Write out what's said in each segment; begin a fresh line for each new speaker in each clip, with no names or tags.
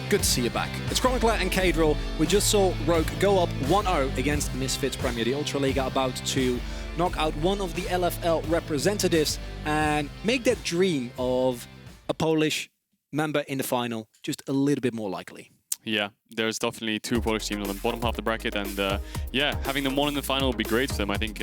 Good to see you back. It's Chronicler and Cadril. We just saw Rogue go up 1-0 against Misfits Premier. The Ultra League are about to knock out one of the LFL representatives and make that dream of a Polish member in the final just a little bit more likely.
Yeah, there's definitely two Polish teams on the bottom half of the bracket, and yeah, having them one in the final would be great for them. I think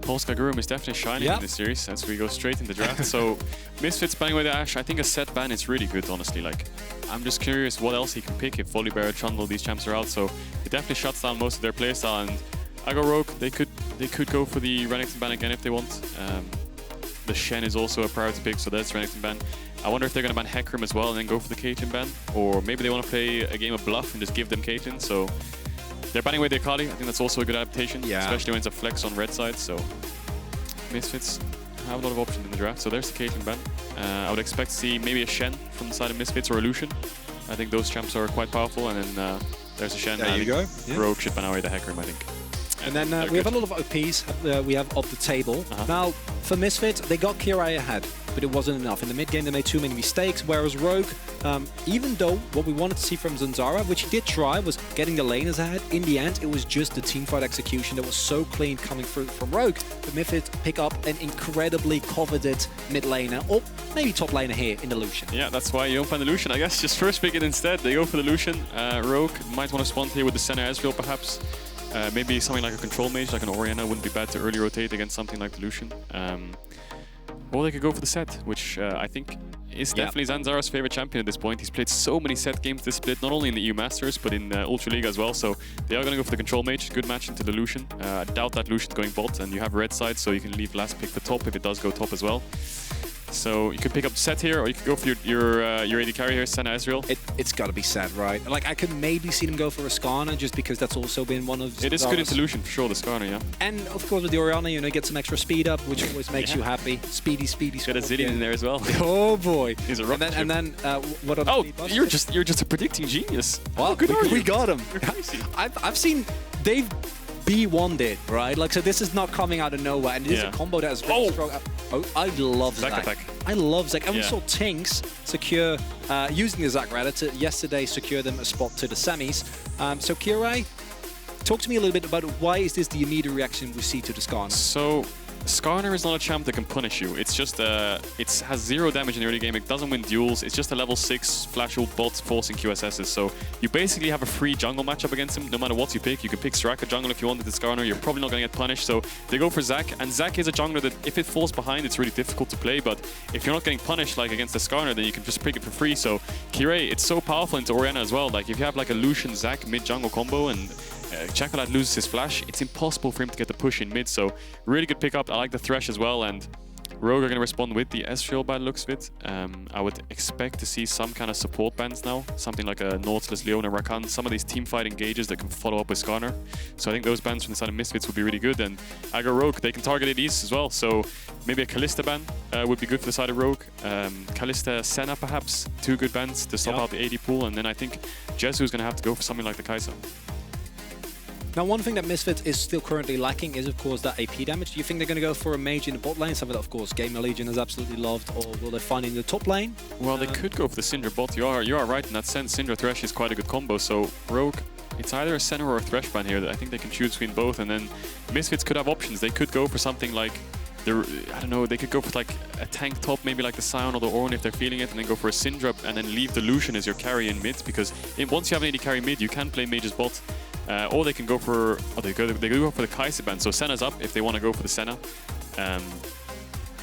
Polska Guru is definitely shining in this series as we go straight in the draft. So Misfits banning away the Ashe. I think a set ban is really good, honestly. Like, I'm just curious what else he can pick if Volibear, Trundle, these champs are out. So it definitely shuts down most of their playstyle. And I go Rogue. They could go for the Renekton ban again if they want. The Shen is also a priority pick, so that's Renekton ban. I wonder if they're going to ban Hecarim as well and then go for the Caitlyn ban. Or maybe they want to play a game of bluff and just give them Caitlyn. So they're banning away the Akali. I think that's also a good adaptation, especially when it's a flex on red side. So Misfits have a lot of options in the draft. So there's the Caitlyn ban. I would expect to see maybe a Shen from the side of Misfits or a Lucian. I think those champs are quite powerful. And then there's a Shen.
There you go.
Rogue should ban away the Hecarim, I think.
And then we have a lot of OPs we have up the table. Now, for Misfits, they got Kirei ahead, but it wasn't enough. In the mid game, they made too many mistakes, whereas Rogue, even though what we wanted to see from Zanzarah, which he did try, was getting the laners ahead, in the end, it was just the teamfight execution that was so clean coming through from Rogue. But Misfits pick up an incredibly coveted mid laner, or maybe top laner here in the Lucian.
Yeah, that's why you don't find the Lucian, I guess. Just first pick it instead. They go for the Lucian. Rogue might want to spawn here with the center Ezreal, perhaps. Maybe something like a control mage, like an Orinna, wouldn't be bad to early rotate against something like the Lucian. Or they could go for the set, which I think is definitely Zanzarah's favorite champion at this point. He's played so many set games this split, not only in the EU Masters, but in Ultra League as well. So they are going to go for the control mage. Good match into the Lucian. I doubt that Lucian's going bot, and you have red side, so you can leave last pick for top if it does go top as well. So you could pick up set here, or you could go for your AD carry here, Senna Ezreal.
It's got to be set, right? Like, I could maybe see them go for a Skarner, just because that's also been one of...
It is good into Lucian, for sure, the Skarner, yeah.
And, of course, with the Orianna, you know, get some extra speed up, which always makes you happy. Speedy.
Got a Zillion in there as well.
Oh, boy.
He's a rocket
and then what are the
you're just a predicting genius.
Well, we got him. I've seen Dave B1 did, right? Like, so this is not coming out of nowhere, and it is a combo that is very strong. Oh, I love Zac. I love Zac. And we saw Tinks secure, using the Zac rather, to yesterday secure them a spot to the semis. So Kirei, talk to me a little bit about why is this the immediate reaction we see to the Skarner? So
Skarner is not a champ that can punish you. It's just it has 0 damage in the early game. It doesn't win duels. It's just a level 6 flash ult bot forcing QSSs. So you basically have a free jungle matchup against him. No matter what you pick, you can pick Soraka jungle if you wanted the Skarner. You're probably not going to get punished. So they go for Zac, and Zac is a jungler that if it falls behind, it's really difficult to play. But if you're not getting punished like against the Skarner, then you can just pick it for free. So Kirei, it's so powerful into Orianna as well. Like if you have like a Lucian Zac mid jungle combo and Czekolad loses his flash, it's impossible for him to get the push in mid, so really good pickup. I like the Thresh as well, and Rogue are going to respond with the Ezreal by the looks of it. I would expect to see some kind of support bans now, something like a Nautilus, Leona, Rakan, some of these teamfight engages that can follow up with Skarner. So I think those bans from the side of Misfits would be really good, and I go Rogue, they can target ADs as well, so maybe a Kalista ban would be good for the side of Rogue. Kalista, Senna perhaps, 2 good bans to stop out the AD pool, and then I think Jezu is going to have to go for something like the Kai'Sa.
Now, one thing that Misfits is still currently lacking is, of course, that AP damage. Do you think they're going to go for a mage in the bot lane, something that, of course, Gamer Legion has absolutely loved, or will they find in the top lane?
Well, they could go for the Syndra bot. You are right in that sense. Syndra Thresh is quite a good combo, so Rogue, it's either a Senna or a Thresh ban here. I think they can choose between both, and then Misfits could have options. They could go for something like, I don't know, they could go for like a tank top, maybe like the Sion or the Ornn if they're feeling it, and then go for a Syndra, and then leave the Lucian as your carry in mid, because once you have an AD carry mid, you can play mage's bot. Or they can go for, they go for the Kai'Sa ban. So Senna's up if they want to go for the Senna.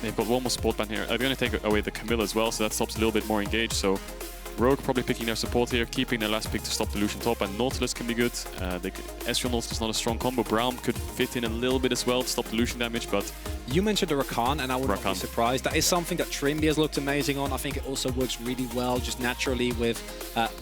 They've got one more support ban here. They're going to take away the Camilla as well, so that stops a little bit more engaged. So Rogue probably picking their support here, keeping their last pick to stop the Lucian top, and Nautilus can be good. Ezreal Nautilus not a strong combo. Braum could fit in a little bit as well to stop the Lucian damage, but...
You mentioned the Rakan, and I would not be surprised. That is something that Trymbi has looked amazing on. I think it also works really well, just naturally, with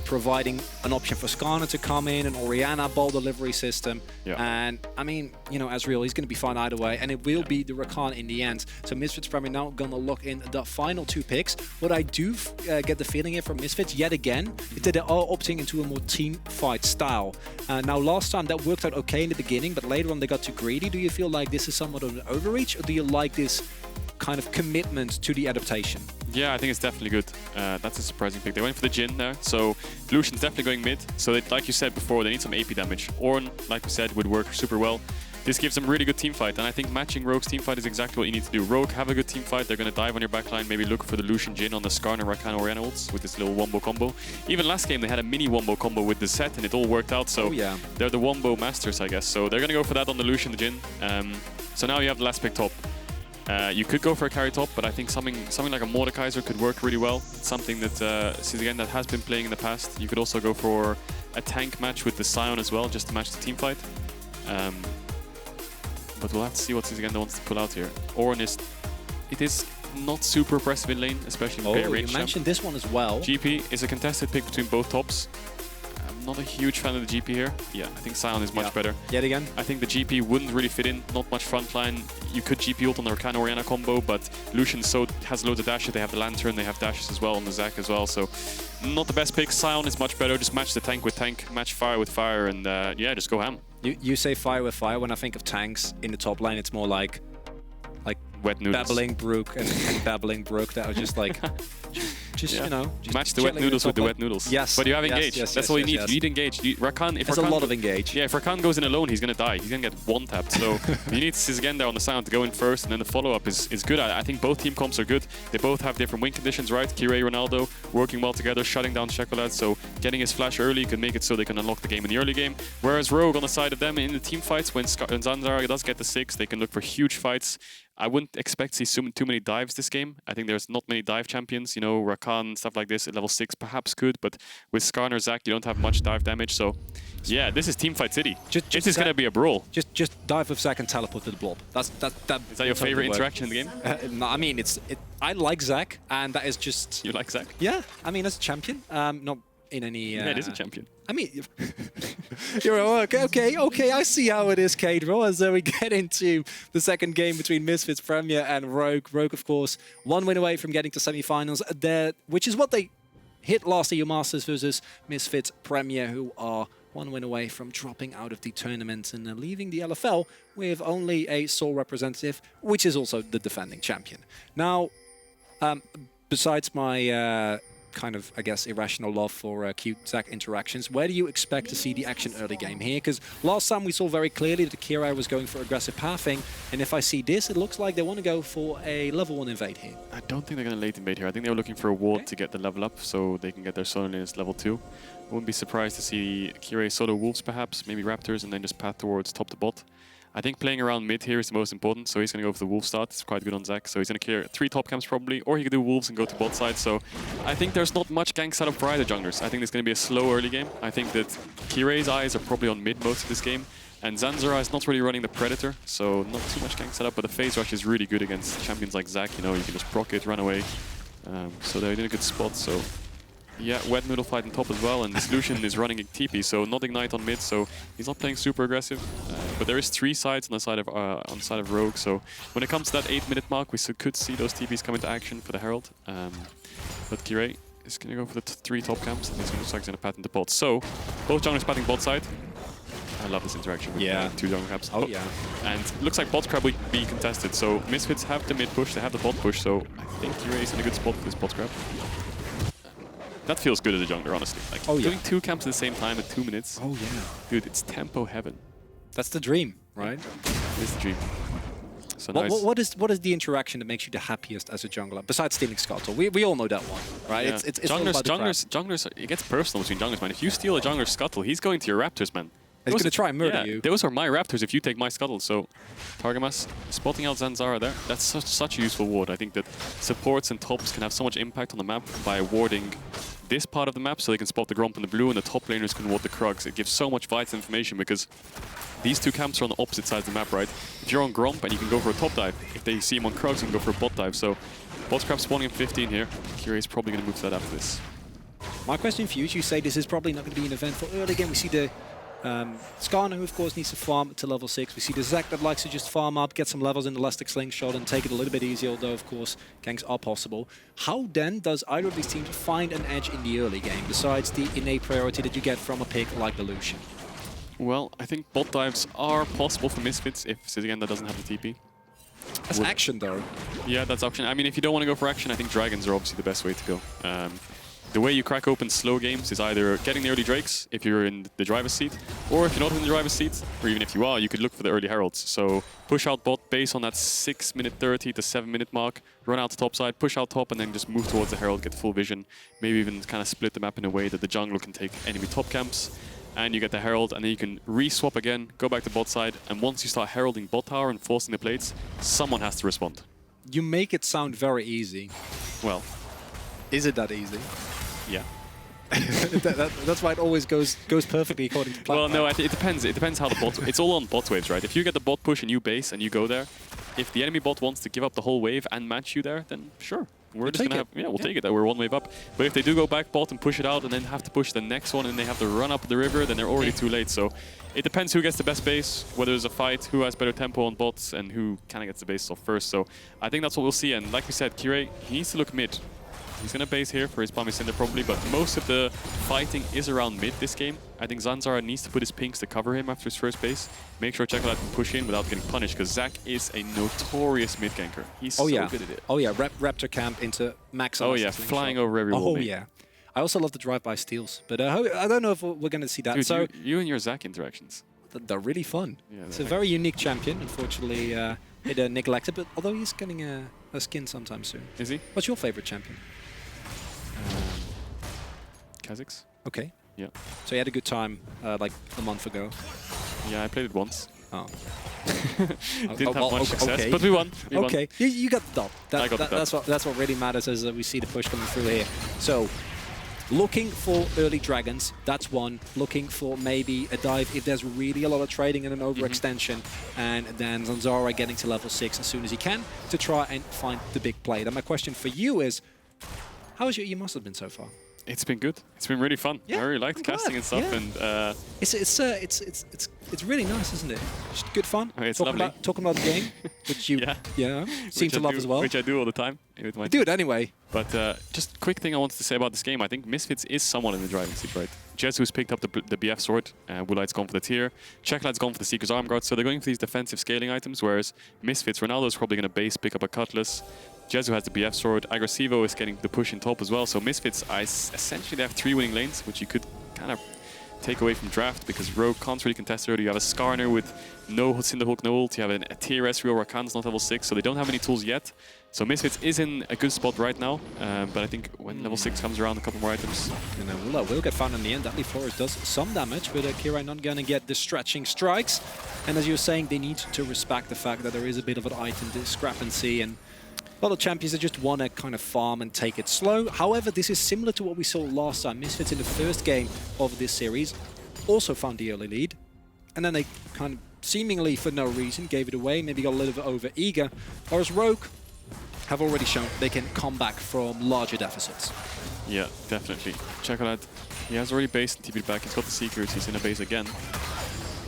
providing an option for Skarner to come in, an Orianna ball delivery system. And, I mean, you know, Ezreal, he's going to be fine either way, and it will be the Rakan in the end. So Misfits probably now going to lock in the final 2 picks. What I do get the feeling here from Misfits, yet again, is that they are opting into a more team fight style. Now, last time that worked out okay in the beginning, but later on they got too greedy. Do you feel like this is somewhat of an overreach, or do you like this kind of commitment to the adaptation?
Yeah, I think it's definitely good. That's a surprising pick. They went for the Jhin there, so Lucian's definitely going mid. So they, like you said before, they need some AP damage. Ornn, like we said, would work super well. This gives them really good team fight, and I think matching Rogue's team fight is exactly what you need to do. Rogue have a good team fight, they're going to dive on your backline, maybe look for the Lucian Jhin on the Skarner, Rakan, Orinna ults with this little wombo combo. Even last game they had a mini wombo combo with the set and it all worked out, so they're the wombo masters, I guess. So they're going to go for that on the Lucian, the Jhin. So now you have the last pick top. You could go for a carry top, but I think something like a Mordekaiser could work really well. It's something that Szygenda has been playing in the past. You could also go for a tank match with the Sion as well, just to match the team fight. But we'll have to see what Szygenda wants to pull out here. Ornn is not super impressive in lane, especially in very range.
You mentioned this one as well.
GP is a contested pick between both tops. I'm not a huge fan of the GP here. Yeah, I think Sion is much better.
Yet again.
I think the GP wouldn't really fit in, not much frontline. You could GP ult on the Rakan Orianna combo, but Lucian has loads of dashes. They have the Lantern, they have dashes as well on the Zac as well, so not the best pick. Sion is much better. Just match the tank with tank, match fire with fire, and yeah, just go ham.
You say fire with fire. When I think of tanks in the top lane, it's more like
wet noodles.
Babbling Brook and Babbling Brook that are just like, just
yeah.
You know, just
match the wet noodles with the wet noodles.
Yes,
but you have engage. That's all you need. You need engage. Rakan, if
There's
Rakan,
a lot of engage.
Yeah, if Rakan goes in alone, he's gonna die. He's gonna get one tapped. So you need Szygenda on the sound to go in first, and then the follow up is good. I think both team comps are good. They both have different win conditions, right? Kirei, Ronaldo working well together, shutting down Czekolad. So getting his flash early could make it so they can unlock the game in the early game. Whereas Rogue on the side of them in the team fights, when Zanzarah does get the 6, they can look for huge fights. I wouldn't expect to see too many dives this game. I think there's not many dive champions. You know, Rakan, stuff like this at level 6 perhaps could, but with Skarner, Zac, you don't have much dive damage. So, yeah, this is Teamfight City. This is going to be a brawl.
Just dive with Zac and teleport to the blob.
Is that your favorite interaction in the game?
No, I mean, I like Zac, and that is just...
You like Zac?
Yeah, I mean, as a champion, not in any...
Yeah, it is a champion.
I mean, you're okay. I see how it is, Cadro. As we get into the second game between Misfits, Premier, and Rogue. Rogue, of course, one win away from getting to semi-finals, which is what they hit last year, Masters versus Misfits, Premier, who are one win away from dropping out of the tournament and leaving the LFL with only a sole representative, which is also the defending champion. Now, besides my... kind of, I guess, irrational love for cute Zac interactions. Where do you expect to see the action early game here? Because last time we saw very clearly that Kirei was going for aggressive pathing, and if I see this, it looks like they want to go for a level 1 invade here.
I don't think they're going to late invade here. I think they were looking for a ward to get the level up so they can get their solo lanes level 2. I wouldn't be surprised to see Kirei solo wolves perhaps, maybe raptors, and then just path towards top to bot. I think playing around mid here is the most important, so he's going to go for the wolf start. It's quite good on Zac, so he's going to clear 3 top camps probably, or he could do wolves and go to bot side. So I think there's not much gank setup for either junglers. I think it's going to be a slow early game. I think that Kirei's eyes are probably on mid most of this game, and Zanzarah is not really running the Predator, so not too much gank setup, but the phase rush is really good against champions like Zac. You know, you can just proc it, run away. So they're in a good spot, so... Yeah, wet noodle fight on top as well, and this Lucian is running a TP, so not ignite on mid, so he's not playing super aggressive. But there is 3 sides on the side of Rogue, so when it comes to that 8-minute mark, we could see those TPs come into action for the Herald. But Kirei is going to go for the 3 top camps, and he's going to path into bot. So both junglers pathing bot side. I love this interaction with 2 jungle camps.
Oh yeah.
And looks like bot scrap will be contested, so Misfits have the mid push, they have the bot push, so I think Kirei is in a good spot for this bot scrap. That feels good as a jungler, honestly. Like doing 2 camps at the same time at 2 minutes.
Oh yeah.
Dude, it's tempo heaven.
That's the dream, right?
It is the dream. So
what is the interaction that makes you the happiest as a jungler, besides stealing Scuttle? We all know that one, right?
Yeah.
It's
junglers, it gets personal between junglers, man. If you steal a jungler's Scuttle, he's going to your Raptors, man.
He's going to try and murder you.
Those are my Raptors if you take my Scuttle. So Targamas spotting out Zanzarah there. That's such a useful ward. I think that supports and tops can have so much impact on the map by warding this part of the map, so they can spot the Gromp in the blue, and the top laners can ward the Krugs. It gives so much vital information because these 2 camps are on the opposite sides of the map, right? If you're on Gromp and you can go for a top dive, if they see him on Krugs, you can go for a bot dive. So bot scrap spawning in 15 here. Kirei is probably going to move to that after this.
My question for you say this is probably not going to be an event for early game. We see the Skarner, who of course needs to farm to level 6. We see the Zac that likes to just farm up, get some levels in the Elastic Slingshot and take it a little bit easier, although of course ganks are possible. How then does either of these teams find an edge in the early game, besides the innate priority that you get from a pick like the Lucian?
Well, I think bot dives are possible for Misfits if Szygenda doesn't have the TP.
As action though.
Yeah, that's option. I mean, if you don't want to go for action, I think dragons are obviously the best way to go. The way you crack open slow games is either getting the early drakes if you're in the driver's seat, or if you're not in the driver's seat, or even if you are, you could look for the early heralds. So push out bot based on that 6-minute 30 to 7-minute mark, run out the top side, push out top, and then just move towards the herald, get full vision. Maybe even kind of split the map in a way that the jungler can take enemy top camps, and you get the herald, and then you can re-swap again, go back to bot side, and once you start heralding bot tower and forcing the plates, someone has to respond.
You make it sound very easy.
Well,
is it that easy?
Yeah.
That's why it always goes perfectly according to plan.
Well, no, it depends. It depends how the bot... It's all on bot waves, right? If you get the bot push and you base and you go there, if the enemy bot wants to give up the whole wave and match you there, then sure. We're just gonna have... Yeah, we'll take it that we're one wave up. But if they do go back bot and push it out and then have to push the next one and they have to run up the river, then they're already too late. So it depends who gets the best base, whether there's a fight, who has better tempo on bots, and who kind of gets the base off first. So I think that's what we'll see. And like we said, Kirei, he needs to look mid. He's going to base here for his Palmy Cinder probably, but most of the fighting is around mid this game. I think Zanzarah needs to put his pinks to cover him after his first base. Make sure Czekolad can push in without getting punished, because Zach is a notorious mid ganker. He's so good at it.
Oh yeah, Raptor camp into max.
Oh yeah, flying over every wall.
Oh yeah. I also love the drive-by steals, but I don't know if we're going to see that.
Dude,
so
you and your Zach interactions.
They're really fun.
Yeah,
it's a very unique champion. Unfortunately, it neglected, but although he's getting a skin sometime soon.
Is he?
What's your favorite champion?
Kha'Zix.
Okay.
Yeah.
So you had a good time like a month ago.
Yeah, I played it once.
Oh.
Didn't have much success,
okay.
but we won.
Okay, you got the dub.
I got the dub.
That's what really matters, as we see the push coming through here. So, looking for early dragons, that's one. Looking for maybe a dive if there's really a lot of trading and an overextension, and then Zanzarah getting to level 6 as soon as he can to try and find the big play. Then my question for you is, how has your E-Master been so far?
It's been good. It's been really fun.
Yeah,
I really liked casting and stuff, and
it's really nice, isn't it? Just good fun.
Okay, it's lovely.
Talking about the game, which you seem to love as well.
Which I do all the time. With my
do it anyway.
But just a quick thing I wanted to say about this game. I think Misfits is somewhat in the driving seat, right? Jezu's picked up the BF sword. Woolite's gone for the tier. Czekolad's gone for the Seeker's arm guard. So they're going for these defensive scaling items, whereas Misfits, Ronaldo's probably going to base, pick up a cutlass. Jezu has the BF sword. Agresivoo is getting the push in top as well. So Misfits, essentially they have 3 winning lanes, which you could kind of take away from draft, because Rogue can't really contest early. You have a Skarner with no Cinderhook, no ult. You have a tier Ezreal. Rakan's not level 6, so they don't have any tools yet. So Misfits is in a good spot right now, but I think when level 6 comes around, a couple more items.
And then will get found in the end. Deadly Flores does some damage, but Kirei not going to get the stretching strikes. And as you were saying, they need to respect the fact that there is a bit of an item discrepancy, and a lot of champions that just want to kind of farm and take it slow. However, this is similar to what we saw last time. Misfits in the first game of this series also found the early lead, and then they kind of seemingly for no reason gave it away, maybe got a little bit over eager, whereas Rogue have already shown they can come back from larger deficits.
Yeah, definitely. Czekolad, he has already based and TP'd back. He's got the Seekers, he's in a base again.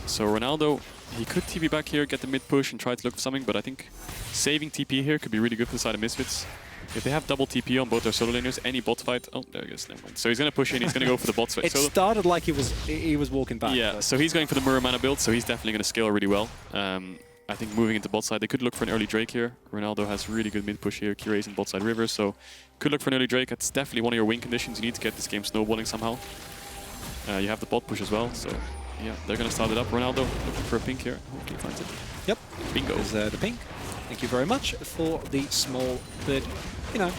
So Ronaldo, he could TP back here, get the mid push and try to look for something, but I think saving TP here could be really good for the side of Misfits. If they have double TP on both their solo laners, any bot fight... Oh, there he goes, never mind. So he's going to push in, he's going to go for the bot fight.
It started like he was walking back.
Yeah, so he's going for the mirror mana build, so he's definitely going to scale really well. I think moving into bot side, they could look for an early Drake here. Ronaldo has really good mid push here, Kirei's in bot side river, so could look for an early Drake. That's definitely one of your win conditions. You need to get this game snowballing somehow. You have the bot push as well, so yeah, they're going to start it up. Ronaldo looking for a pink here. Hopefully he finds it.
Yep.
Bingo.
There's the pink. Thank you very much for the small, but, you know,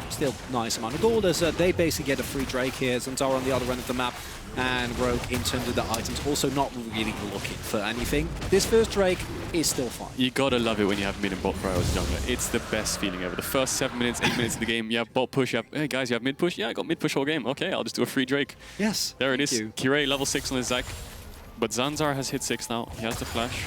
still nice amount of gold, as they basically get a free Drake here. Zanzarah on the other end of the map, and Rogue, in terms of the items, also not really looking for anything. This first Drake is still fine.
You gotta love it when you have mid and bot priorities jungler. It's the best feeling ever. The first 7 minutes, 8 minutes of the game, you have bot push, you have, hey guys, you have mid push? Yeah, I got mid push all game. Okay, I'll just do a free Drake.
Yes.
There it is. Kirei level 6 on his Zac. But Zanzarah has hit 6 now. He has the flash.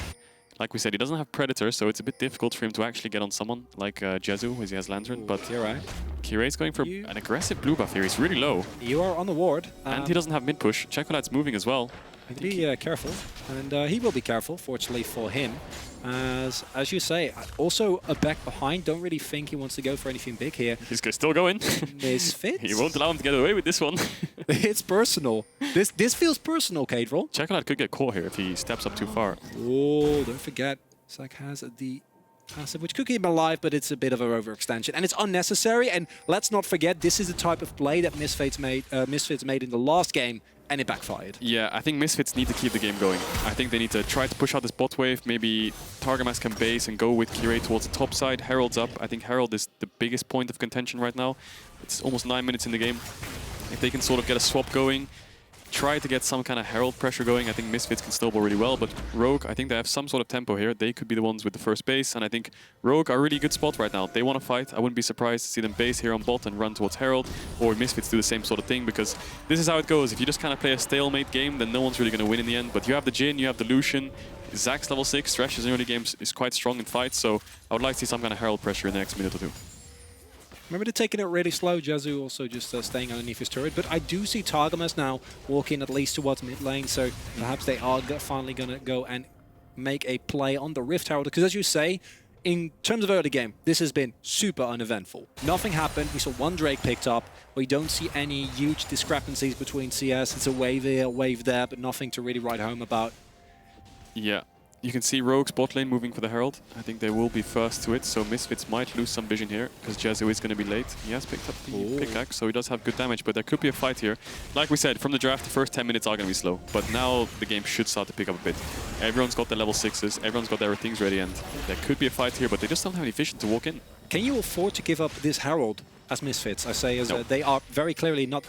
Like we said, he doesn't have Predator, so it's a bit difficult for him to actually get on someone like Jezu, as he has Lantern. But Kirei's going for an aggressive blue buff here. He's really low.
You are on the ward.
And he doesn't have mid push. Czekolad's moving as well.
Be careful, and he will be careful, fortunately for him. As you say, also a back behind. Don't really think he wants to go for anything big here.
He's still going.
Misfits.
He won't allow him to get away with this one.
It's personal. This feels personal, Cadril.
Czekolad could get caught here if he steps up too far.
Oh, don't forget, Zach has the passive, which could keep him alive, but it's a bit of an overextension. And it's unnecessary, and let's not forget, this is the type of play that Misfits made in the last game, and it backfired.
Yeah, I think Misfits need to keep the game going. I think they need to try to push out this bot wave. Maybe Targamas can base and go with Kirei towards the top side. Herald's up. I think Herald is the biggest point of contention right now. It's almost 9 minutes in the game. If they can sort of get a swap going, try to get some kind of Herald pressure going, I think Misfits can snowball really well. But Rogue, I think they have some sort of tempo here. They could be the ones with the first base, and I think Rogue are a really good spot right now. They want to fight. I wouldn't be surprised to see them base here on bot and run towards Herald, or Misfits do the same sort of thing, because this is how it goes. If you just kind of play a stalemate game, then no one's really going to win in the end. But you have the Jhin, you have the Lucian, Zack's level 6, Thresh in early games is quite strong in fights, so I would like to see some kind of Herald pressure in the next minute or two.
Remember to taking it really slow. Jezu also just staying underneath his turret. But I do see Targamas now walking at least towards mid lane. So perhaps they are finally going to go and make a play on the Rift Herald. Because as you say, in terms of early game, this has been super uneventful. Nothing happened. We saw one Drake picked up. We don't see any huge discrepancies between CS. It's a wave here, a wave there, but nothing to really write home about.
Yeah. You can see Rogue's bot lane moving for the Herald. I think they will be first to it, so Misfits might lose some vision here, because Jezu is going to be late. He has picked up the pickaxe, so he does have good damage, but there could be a fight here. Like we said, from the draft, the first 10 minutes are going to be slow, but now the game should start to pick up a bit. Everyone's got their level 6s, everyone's got their things ready, and there could be a fight here, but they just don't have any vision to walk in.
Can you afford to give up this Herald as Misfits? I say as they are very clearly not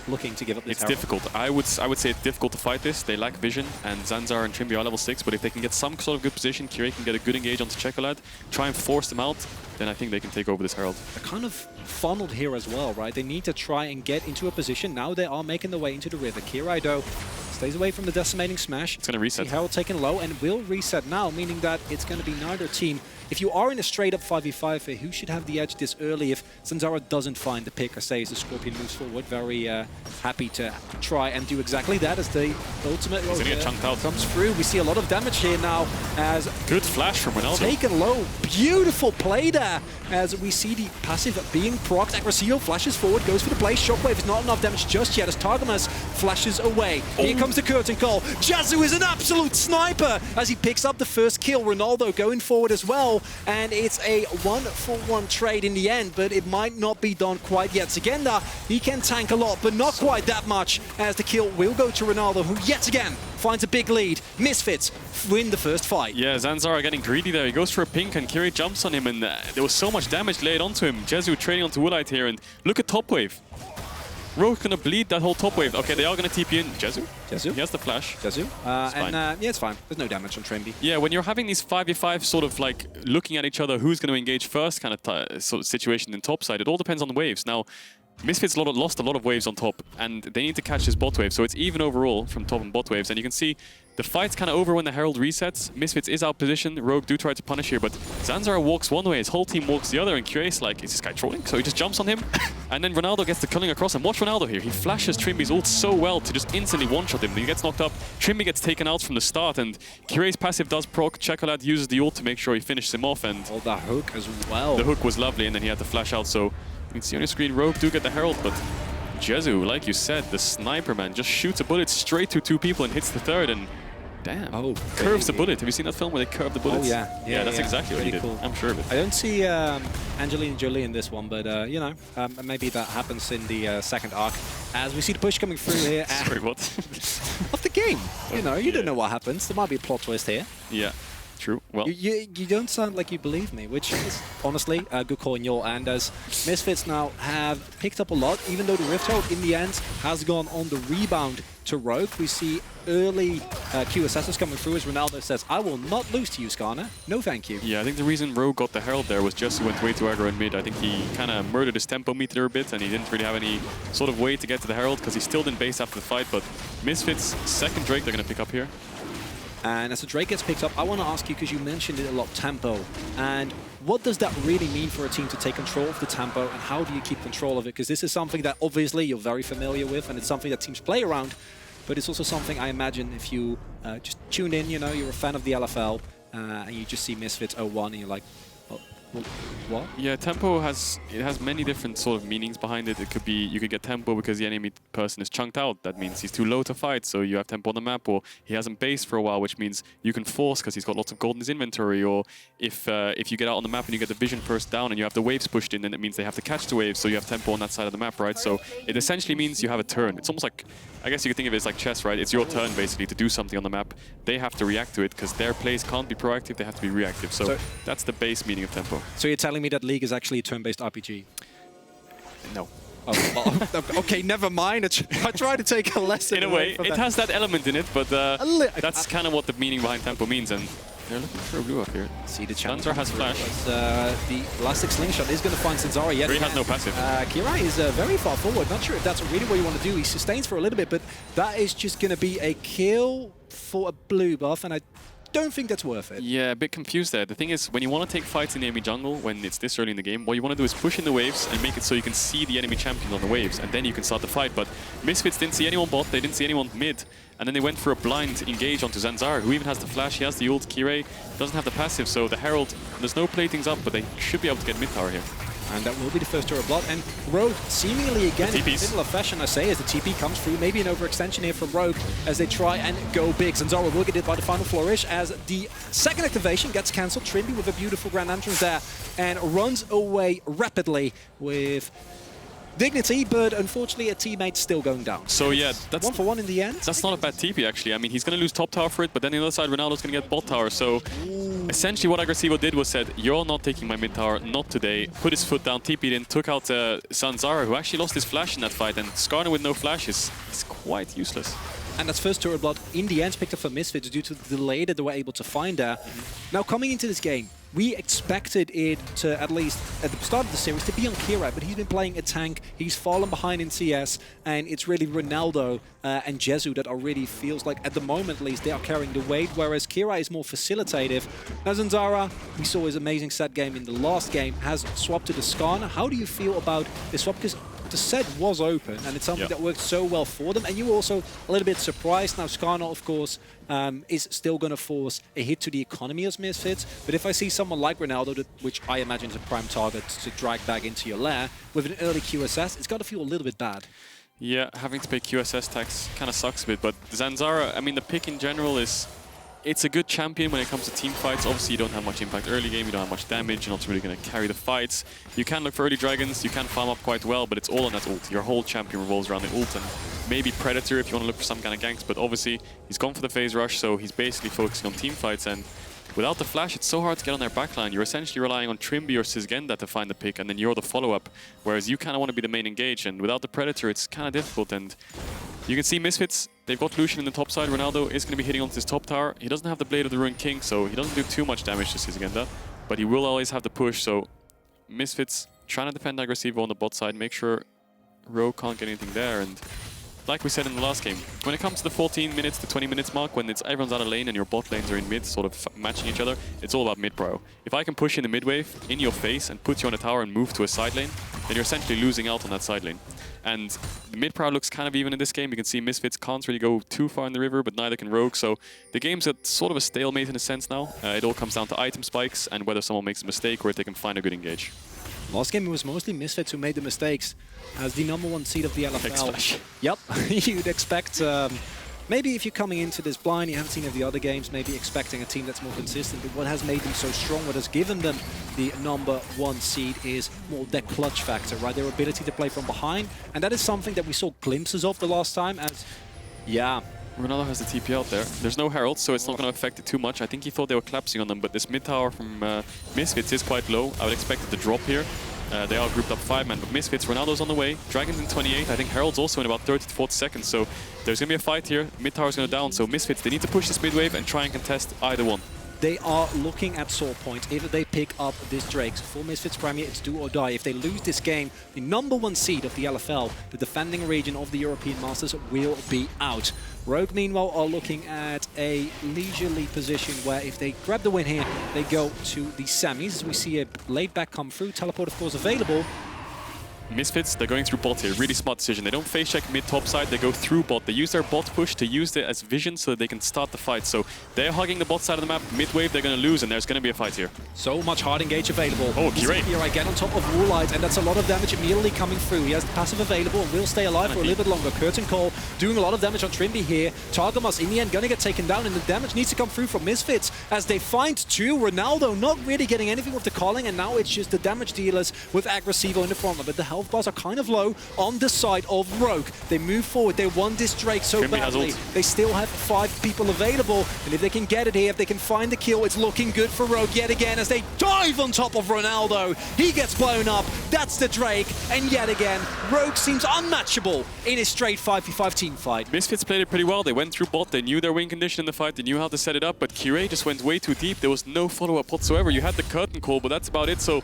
looking to give up this Herald.
It's difficult. I would say it's difficult to fight this. They lack vision, and Zanzarah and Trymbi are level 6, but if they can get some sort of good position, Kirei can get a good engage onto Czekolad, try and force them out, then I think they can take over this Herald.
They're kind of funneled here as well, right? They need to try and get into a position. Now they are making their way into the river. Kirei, though, stays away from the decimating smash.
It's going to reset.
The Herald taken low and will reset now, meaning that it's going to be neither team. If you are in a straight-up 5v5 here, who should have the edge this early if Zanzarah doesn't find the pick? I say as the Scorpion moves forward, very happy to try and do exactly that as the ultimate
He's gonna get chunked out.
comes through. We see a lot of damage here now as
good flash from Ronaldo.
Taken low, beautiful play there as we see the passive being procced. Agresivoo flashes forward, goes for the play. Shockwave is not enough damage just yet as Targamas flashes away. Here comes the curtain call. Jezu is an absolute sniper as he picks up the first kill. Ronaldo going forward as well. And it's a 1-for-1 trade in the end, but it might not be done quite yet. Szygenda, he can tank a lot, but not quite that much, as the kill will go to Ronaldo, who yet again finds a big lead. Misfits win the first fight.
Yeah, Zanzarah getting greedy there. He goes for a pink, and Kirei jumps on him, and there was so much damage laid onto him. Jezu trading onto Woolite here, and look at top wave. Rogue's gonna bleed that whole top wave. Okay, they are gonna TP in. Jezu? He has the flash.
Jezu. Yeah, it's fine. There's no damage on Trymbi.
Yeah, when you're having these 5v5 sort of like looking at each other, who's gonna engage first kind of sort of situation in top side, it all depends on the waves. Now, Misfits lost a lot of waves on top, and they need to catch this bot wave, so it's even overall from top and bot waves, and you can see the fight's kind of over when the Herald resets. Misfits is out position. Rogue do try to punish here, but Zanzarah walks one way, his whole team walks the other, and Kirei's like, is this guy trolling? So he just jumps on him, and then Ronaldo gets the culling across, and watch Ronaldo here. He flashes Trymbi's ult so well to just instantly one-shot him. He gets knocked up, Trymbi gets taken out from the start, and Kirei's passive does proc. Czekolad uses the ult to make sure he finishes him off, and
that hook as well.
The hook was lovely, and then he had to flash out, so you can see on your screen, Rogue do get the Herald, but Jezu, like you said, the sniper man just shoots a bullet straight to two people and hits the third, and damn, curves the bullet. Have you seen that film where they curve the bullets?
Oh, yeah.
That's exactly what he did.
Cool.
I'm sure of it.
I don't see Angelina Jolie in this one, but, you know, maybe that happens in the second arc. As we see the push coming through here.
Sorry, what?
Of the game. You know, you don't know what happens. There might be a plot twist here.
Yeah. True. Well,
you don't sound like you believe me, which is honestly a good call in your end, as Misfits now have picked up a lot, even though the Rift Herald in the end has gone on the rebound to Rogue. We see early QSSs coming through as Ronaldo says, I will not lose to you, Skarner. No thank you.
Yeah, I think the reason Rogue got the Herald there was just he went way too aggro in mid. I think he kind of murdered his tempo meter a bit, and he didn't really have any sort of way to get to the Herald because he still didn't base after the fight, but Misfits' second Drake they're going to pick up here.
And as the Drake gets picked up, I want to ask you, because you mentioned it a lot, tempo. And what does that really mean for a team to take control of the tempo, and how do you keep control of it? Because this is something that obviously you're very familiar with, and it's something that teams play around. But it's also something I imagine if you just tune in, you know, you're a fan of the LFL, and you just see Misfits 0-1, and you're like, well, What?
Yeah, tempo has many different sort of meanings behind it. It could be you could get tempo because the enemy person is chunked out. That means he's too low to fight, so you have tempo on the map. Or he hasn't based for a while, which means you can force because he's got lots of gold in his inventory. Or if you get out on the map and you get the vision first down and you have the waves pushed in, then it means they have to catch the waves, so you have tempo on that side of the map, right? So it essentially means you have a turn. It's almost like, I guess you could think of it as like chess, right? It's your turn basically to do something on the map. They have to react to it because their plays can't be proactive, they have to be reactive. So that's the base meaning of tempo.
So you're telling me that League is actually a turn-based RPG?
No.
Oh, well, okay, never mind. I try to take a lesson.
In a way, it has that element in it, but that's kind of what the meaning behind tempo means. And they're looking for a blue up here.
See the chance.
Zanzarah has flash.
The elastic slingshot is going to find Zanzarah yet.
Kirei has no passive.
Kirei is very far forward. Not sure if that's really what you want to do. He sustains for a little bit, but that is just going to be a kill for a blue buff, and I don't think that's worth it.
Yeah, a bit confused there. The thing is, when you want to take fights in the enemy jungle, when it's this early in the game, what you want to do is push in the waves and make it so you can see the enemy champion on the waves, and then you can start the fight. But Misfits didn't see anyone bot, they didn't see anyone mid, and then they went for a blind engage onto Zanzarah, who even has the flash, he has the ult. Kirei doesn't have the passive, so the Herald, there's no platings up, but they should be able to get mid tower here.
And that will be the first turret blood. And Rogue seemingly again in similar fashion, I say, as the TP comes through. Maybe an overextension here from Rogue as they try and go big. Zanzarah will get it by the final flourish as the second activation gets cancelled. Trymbi with a beautiful grand entrance there and runs away rapidly with dignity, but unfortunately a teammate still going down.
So yeah, that's
1-for-1 in the end.
That's not a bad TP actually. I mean, he's going to lose top tower for it, but then on the other side, Ronaldo's going to get bot tower. So essentially what Agresivoo did was said, you're not taking my mid tower, not today. Put his foot down, TP'd in, took out Zanzarah, who actually lost his flash in that fight, and Skarner with no flash is quite useless.
And that's first turret blood in the end picked up for Misfits due to the delay that they were able to find there. Now coming into this game, we expected it to, at least at the start of the series, to be on Kirei, but he's been playing a tank, he's fallen behind in CS, and it's really Ronaldo and Jezu that are really, feels like, at the moment at least, they are carrying the weight, whereas Kirei is more facilitative. Now Zanzarah, we saw his amazing set game in the last game, has swapped to the Skarner. How do you feel about this swap? Because the set was open, and it's something that worked so well for them, and you were also a little bit surprised. Now Skarner, of course, is still going to force a hit to the economy of Misfits, but if I see someone like Ronaldo, which I imagine is a prime target to drag back into your lair, with an early QSS, it's got to feel a little bit bad.
Yeah, having to pay QSS tax kind of sucks a bit, but Zanzarah, I mean, the pick in general is, it's a good champion when it comes to team fights. Obviously, you don't have much impact early game, you don't have much damage, you're not really going to carry the fights. You can look for early dragons, you can farm up quite well, but it's all on that ult. Your whole champion revolves around the ult, and maybe Predator if you want to look for some kind of ganks, but obviously, he's gone for the phase rush, so he's basically focusing on team fights, and without the flash, it's so hard to get on their backline. You're essentially relying on Trymbi or Szygenda to find the pick, and then you're the follow-up, whereas you kind of want to be the main engage, and without the Predator, it's kind of difficult, and you can see Misfits, they've got Lucian in the top side. Ronaldo is going to be hitting onto his top tower. He doesn't have the Blade of the Ruined King, so he doesn't do too much damage to Szygenda, but he will always have the push, so Misfits trying to defend Agresivoo on the bot side, make sure Rogue can't get anything there, and like we said in the last game, when it comes to the 14 minutes to 20 minutes mark, when it's everyone's out of lane and your bot lanes are in mid, sort of matching each other, it's all about mid prio. If I can push in the mid wave, in your face, and put you on a tower and move to a side lane, then you're essentially losing out on that side lane. And the mid prio looks kind of even in this game. You can see Misfits can't really go too far in the river, but neither can Rogue, so the game's at sort of a stalemate in a sense now. It all comes down to item spikes and whether someone makes a mistake or if they can find a good engage.
Last game it was mostly Misfits who made the mistakes as the #1 seed of the LFL. Yep, you'd expect, maybe if you're coming into this blind, you haven't seen any of the other games, maybe expecting a team that's more consistent, but what has made them so strong, what has given them the #1 seed is more their clutch factor, right? Their ability to play from behind, and that is something that we saw glimpses of the last time as,
Ronaldo has the TP out there. There's no Herald, so it's not going to affect it too much. I think he thought they were collapsing on them, but this mid tower from Misfits is quite low. I would expect it to drop here. They are grouped up 5-man, but Misfits, Ronaldo's on the way. Dragon's in 28. I think Herald's also in about 30 to 40 seconds, so there's going to be a fight here. Mid tower's going to down, so Misfits, they need to push this mid wave and try and contest either one.
They are looking at Sword Point. If they pick up this Drake, so for Misfits Premier, it's do or die. If they lose this game, the #1 seed of the LFL, the defending region of the European Masters, will be out. Rogue, meanwhile, are looking at a leisurely position where if they grab the win here, they go to the semis. We see a late back come through. Teleport, of course, available.
Misfits, they're going through bot here. Really smart decision. They don't face check mid top side, they go through bot. They use their bot push to use it as vision so that they can start the fight. So they're hugging the bot side of the map. Mid wave, they're going to lose, and there's going to be a fight here.
So much hard engage available.
Oh, Kirei.
Kirei get on top of Woolite, and that's a lot of damage immediately coming through. He has the passive available and will stay alive for a little bit longer. Curtain Call doing a lot of damage on Trymbi here. Targamas in the end going to get taken down, and the damage needs to come through from Misfits as they find two. Ronaldo not really getting anything with the calling, and now it's just the damage dealers with Agresivoo in the front. But the health bars are kind of low on the side of Rogue. They move forward. They want this Drake so
Trymbi
badly. They still have 5 people available, and if they can get it here, if they can find the kill, it's looking good for Rogue yet again as they dive on top of Ronaldo. He gets blown up. That's the Drake, and yet again, Rogue seems unmatchable in his straight 5v5 team fight.
Misfits played it pretty well. They went through bot. They knew their win condition in the fight. They knew how to set it up, but Kirei just went way too deep. There was no follow-up whatsoever. You had the curtain call, but that's about it. So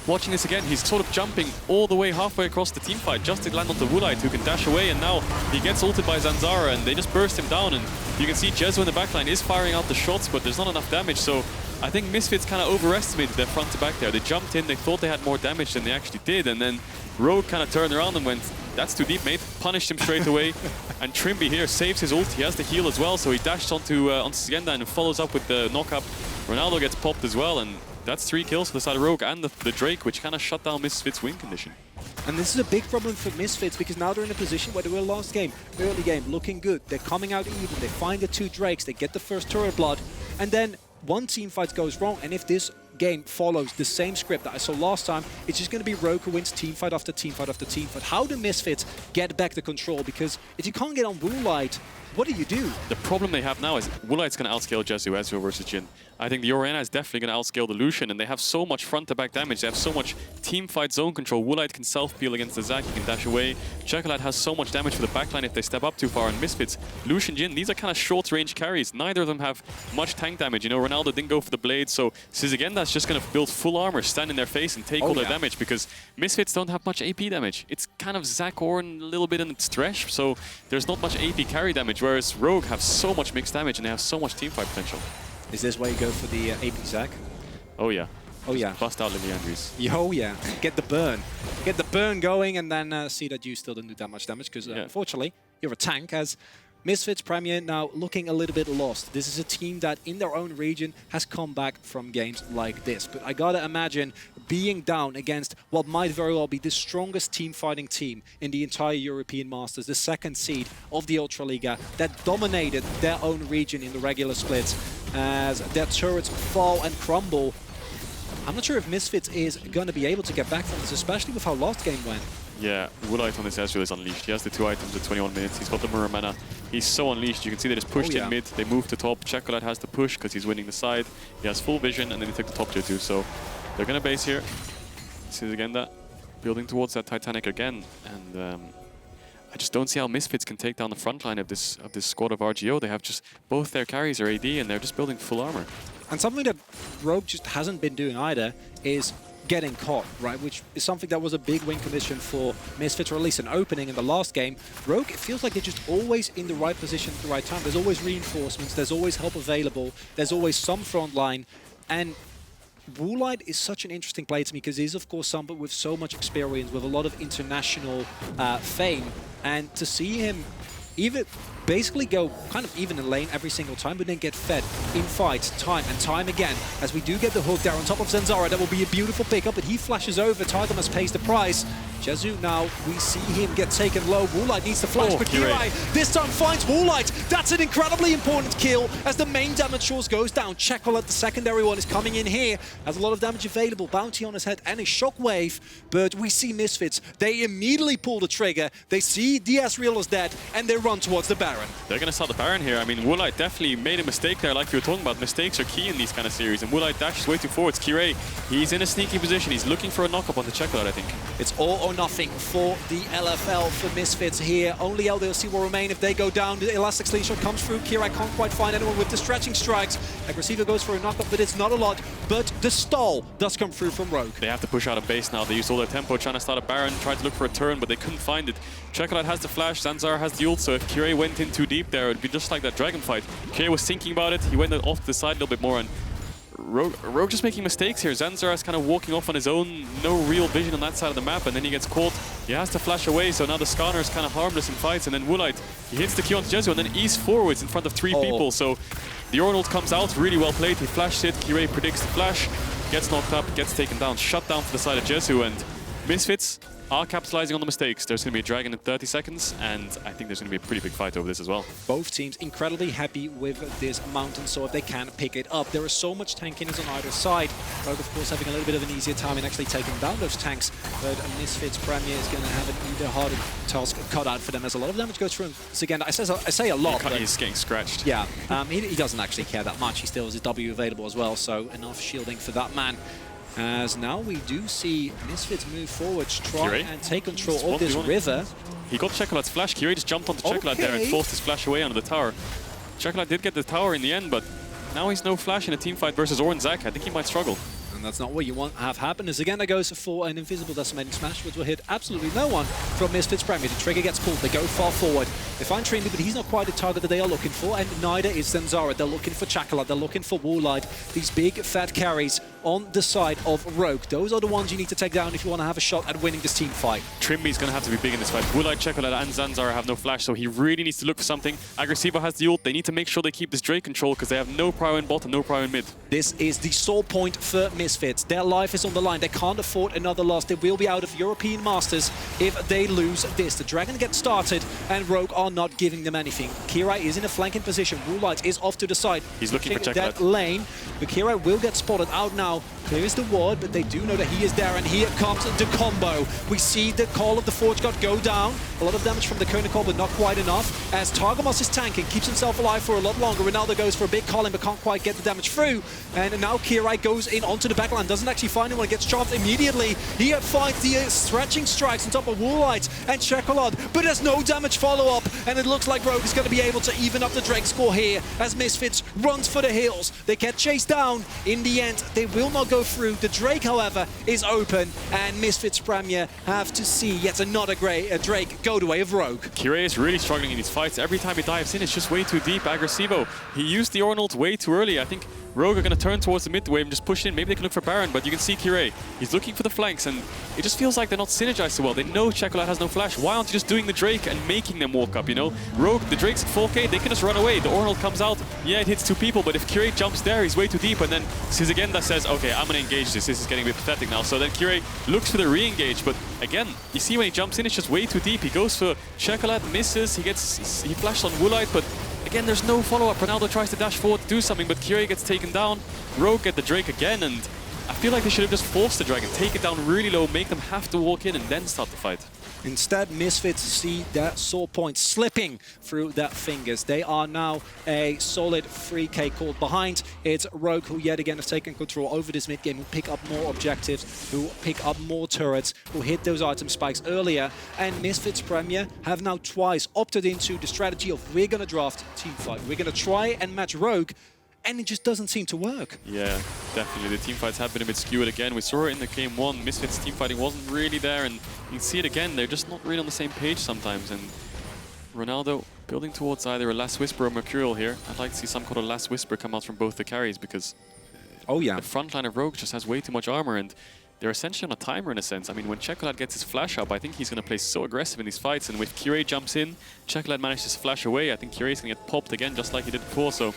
watching this again, he's sort of jumping all the way halfway across the team fight just to land onto Woolite, who can dash away, and now he gets ulted by Zanzarah, and they just burst him down, and you can see Jezu in the backline is firing out the shots, but there's not enough damage, so I think Misfits kind of overestimated their front to back there. They jumped in, they thought they had more damage than they actually did, and then Rogue kind of turned around and went, that's too deep, mate. Punished him straight away, and Trymbi here saves his ult. He has the heal as well, so he dashed onto Szygenda and follows up with the knock-up. Ronaldo gets popped as well, and that's 3 kills for the side of Rogue and the Drake, which kind of shut down Misfits' win condition.
And this is a big problem for Misfits because now they're in a position where they were last game, early game, looking good. They're coming out even. They find the 2 Drakes. They get the first turret blood. And then one team fight goes wrong. And if this game follows the same script that I saw last time, it's just going to be Rogue who wins team fight after team fight after team fight. How do Misfits get back the control? Because if you can't get on Woolite, what do?
The problem they have now is Woolite's going to outscale Jezu, Ezreal versus Jhin. I think the Ornn is definitely going to outscale the Lucian, and they have so much front-to-back damage. They have so much team-fight zone control. Woolite can self-peel against the Zac, he can dash away. Czekolad has so much damage for the backline if they step up too far. And Misfits, Lucian, Jhin, these are kind of short-range carries. Neither of them have much tank damage. You know, Ronaldo didn't go for the blade, so Szygenda is just going to build full armor, stand in their face, and take all their damage, because Misfits don't have much AP damage. It's kind of Zac, Ornn, a little bit in its Thresh, so there's not much AP carry damage, whereas Rogue have so much mixed damage and they have so much team-fight potential.
Is this why you go for the AP Zac?
Oh yeah.
Oh yeah.
Bust out Lily Andrews.
Oh yeah. Get the burn. Get the burn going, and then see that you still don't do that much damage, because unfortunately, you're a tank, as Misfits Premier now looking a little bit lost. This is a team that in their own region has come back from games like this. But I gotta imagine being down against what might very well be the strongest team fighting team in the entire European Masters, the 2nd seed of the Ultraliga that dominated their own region in the regular splits, as their turrets fall and crumble. I'm not sure if Misfits is going to be able to get back from this, especially with how last game went.
Yeah, Woolite on this Ezreal is unleashed. He has the 2 items at 21 minutes. He's got the Mirror Mana. He's so unleashed. You can see they just pushed in mid. They moved to top. Czekolad has the push because he's winning the side. He has full vision, and then he took the top tier too. So they're going to base here. Szygenda building towards that Titanic again. And I just don't see how Misfits can take down the front line of this squad of RGO. They have just both their carries are AD, and they're just building full armor.
And something that Rogue just hasn't been doing either is getting caught, right? Which is something that was a big win condition for Misfits, or at least an opening in the last game. Rogue, it feels like they're just always in the right position at the right time. There's always reinforcements, there's always help available, there's always some front line. And Woolite is such an interesting player to me because he's, of course, someone with so much experience, with a lot of international fame. And to see him even basically go kind of even in lane every single time, but then get fed in fights time and time again. As we do get the hook there on top of Zanzarah, that will be a beautiful pickup, but he flashes over. Targamas pays the price. Jezu now, we see him get taken low. Woolite needs to flash, but Kirei this time finds Woolite. That's an incredibly important kill as the main damage source goes down. Czekolad, the secondary one, is coming in here. Has a lot of damage available. Bounty on his head and a shockwave, but we see Misfits. They immediately pull the trigger. They see the Ezreal is dead, and they run towards the Baron.
They're going to start the Baron here. I mean, Woolite definitely made a mistake there, like you were talking about. Mistakes are key in these kind of series, and Woolite dashes way too forward. Kirei, he's in a sneaky position. He's looking for a knock-up on the Czekolad, I think.
It's all or nothing for the LFL for Misfits here. Only LDLC will remain if they go down. The Elastic Slingshot comes through. Kirei can't quite find anyone with the stretching strikes. Agresivoo goes for a knock-up, but it's not a lot. But the stall does come through from Rogue.
They have to push out of base now. They used all their tempo trying to start a Baron, tried to look for a turn, but they couldn't find it. Czekolad has the flash, Zanzarah has the ult, so if Kirei went in too deep there, it would be just like that Dragon fight. Kirei was thinking about it. He went off to the side a little bit more, and Rogue just making mistakes here. Zanzarah is kind of walking off on his own, no real vision on that side of the map, and then he gets caught. He has to flash away, so now the Skarner is kind of harmless in fights, and then Woolite, he hits the Q onto Jezu, and then ease forwards in front of 3 people, so the Ornn comes out, really well played, he flashes it, Kirei predicts the flash, gets knocked up, gets taken down, shut down for the side of Jezu, and Misfits are capitalizing on the mistakes. There's going to be a dragon in 30 seconds, and I think there's going to be a pretty big fight over this as well.
Both teams incredibly happy with this mountain, so if they can pick it up. There is so much tankiness on either side. Rogue, of course, having a little bit of an easier time in actually taking down those tanks, but Misfits Premier is going to have an either harder task cut out for them, as a lot of damage goes through Szygenda. I say a lot, but
he's getting scratched.
Yeah, he doesn't actually care that much. He still has his W available as well, so enough shielding for that man. As now we do see Misfits move forward to try
Kirei
and take control of this river.
He got Czekolad's flash. Kirei just jumped onto Czekolad there and forced his flash away under the tower. Czekolad did get the tower in the end, but now he's no flash in a team fight versus Ornn Zach. I think he might struggle.
And that's not what you want to have happen. As Szygenda goes for an invisible decimating smash, which will hit absolutely no one from Misfits Premier. The trigger gets pulled, they go far forward. They find Trymbi, but he's not quite the target that they are looking for, and neither is Zanzarah. They're looking for Czekolad, they're looking for Woolite. These big, fat carries on the side of Rogue. Those are the ones you need to take down if you want to have a shot at winning this team fight.
Trymbi's going to have to be big in this fight. Woolite, Czekolad, and Zanzarah have no flash, so he really needs to look for something. Agresivoo has the ult. They need to make sure they keep this Drake control because they have no prio in bot and no prio in mid.
This is the sole point for Misfits. Their life is on the line. They can't afford another loss. They will be out of European Masters if they lose this. The Dragon gets started, and Rogue are not giving them anything. Kirei is in a flanking position. Woolite is off to the side.
He's looking for Czekolad.
That lane, but Kirei will get spotted out now. Clears the ward, but they do know that he is there, and here comes the combo. We see the Call of the Forge God go down. A lot of damage from the Kona Call, but not quite enough. As Targamas is tanking, keeps himself alive for a lot longer. Ronaldo goes for a big Colin, but can't quite get the damage through. And now Kirei goes in onto the backline, doesn't actually find anyone, gets charged immediately. He finds the stretching strikes on top of Woolite and Czekolad, but there's no damage follow-up, and it looks like Rogue is going to be able to even up the Drake score here as Misfits runs for the hills. They get chased down. In the end, they will not go through. The Drake, however, is open, and Misfits Premier have to see yet another Drake go the way of Rogue.
Kirei is really struggling in these fights. Every time he dives in, it's just way too deep. Agresivoo, he used the Ornn ult way too early. I think Rogue are going to turn towards the mid wave and just push in. Maybe they can look for Baron, but you can see Kirei. He's looking for the flanks, and it just feels like they're not synergized so well. They know Czekolad has no flash. Why aren't you just doing the Drake and making them walk up, you know? Rogue, the Drake's at 4K, they can just run away. The Ornn ult comes out, yeah, it hits 2 people, but if Kirei jumps there, he's way too deep, and then Szygenda says, okay, I'm going to engage this. This is getting a bit pathetic now. So then Kirei looks for the re-engage, but again, you see when he jumps in, it's just way too deep. He goes for Czekolad, misses, he flashed on Woolite, but again, there's no follow-up. Ronaldo tries to dash forward to do something, but Kirei gets taken down. Rogue get the Drake again, and I feel like they should have just forced the Dragon, take it down really low, make them have to walk in, and then start the fight.
Instead, Misfits see that soul point slipping through their fingers. They are now a solid 3K called behind. It's Rogue who yet again have taken control over this mid-game, who pick up more objectives, who pick up more turrets, who hit those item spikes earlier. And Misfits Premier have now twice opted into the strategy of we're going to draft team fight. We're going to try and match Rogue, and it just doesn't seem to work.
Yeah, definitely. The team fights have been a bit skewed again. We saw it in the game 1. Misfits team fighting wasn't really there, and you can see it again. They're just not really on the same page sometimes. And Ronaldo building towards either a Last Whisper or Mercurial here. I'd like to see some kind of Last Whisper come out from both the carries, because the front line of Rogue just has way too much armor, and they're essentially on a timer in a sense. I mean, when Czekolad gets his flash up, I think he's going to play so aggressive in these fights, and with Kirei jumps in, Czekolad manages to flash away. I think Kirei's going to get popped again just like he did before, so